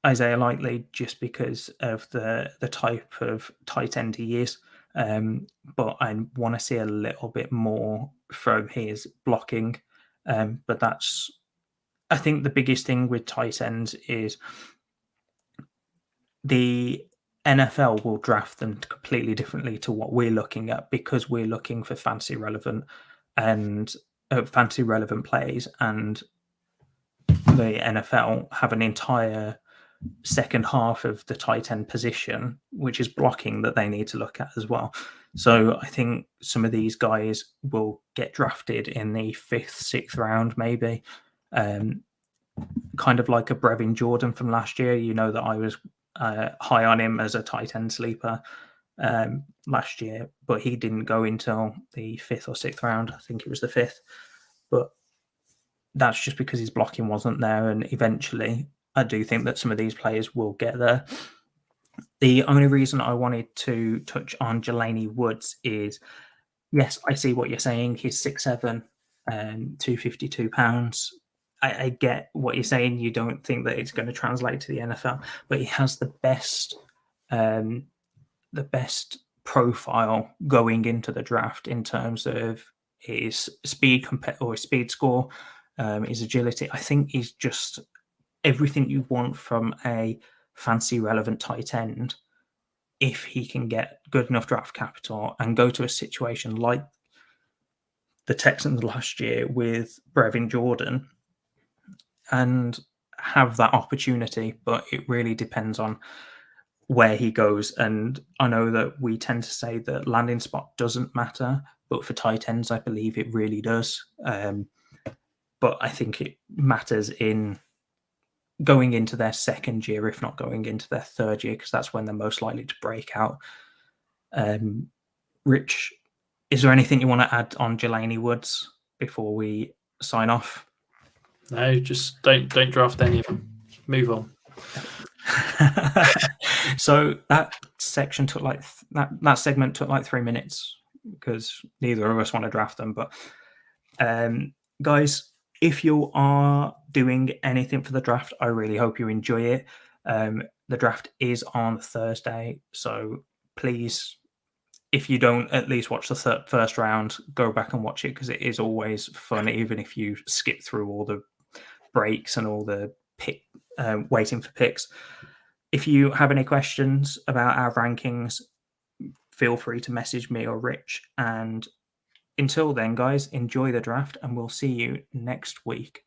Isaiah Likely just because of the type of tight end he is, but I want to see a little bit more from his blocking. But that's, I think, the biggest thing with tight ends is the NFL will draft them completely differently to what we're looking at, because we're looking for fantasy relevant plays, and the NFL have an entire second half of the tight end position, which is blocking, that they need to look at as well. So I think some of these guys will get drafted in the 5th, 6th round, maybe. Kind of like a Brevin Jordan from last year. You know that I was high on him as a tight end sleeper last year, but he didn't go until the 5th or 6th round. I think it was the 5th. But that's just because his blocking wasn't there, and eventually I do think that some of these players will get there. The only reason I wanted to touch on Jelani Woods is, yes, I see what you're saying. He's 6'7", 252 pounds. I get what you're saying. You don't think that it's going to translate to the NFL, but he has the best profile going into the draft in terms of his speed or his speed score, his agility. I think he's just everything you want from a fancy relevant tight end, if he can get good enough draft capital and go to a situation like the Texans last year with Brevin Jordan and have that opportunity. But it really depends on where he goes. And I know that we tend to say that landing spot doesn't matter, but for tight ends, I believe it really does. But I think it matters in going into their second year, if not going into their third year, because that's when they're most likely to break out. Rich, is there anything you want to add on Jelani Woods before we sign off? No, just don't draft any of them. Move on. So that section took like that segment took like 3 minutes because neither of us want to draft them. But guys, if you are doing anything for the draft, I really hope you enjoy it. The draft is on Thursday, so please, if you don't at least watch the first round, go back and watch it, because it is always fun, even if you skip through all the breaks and all the waiting for picks. If you have any questions about our rankings, feel free to message me or Rich. And until then, guys, enjoy the draft, and we'll see you next week.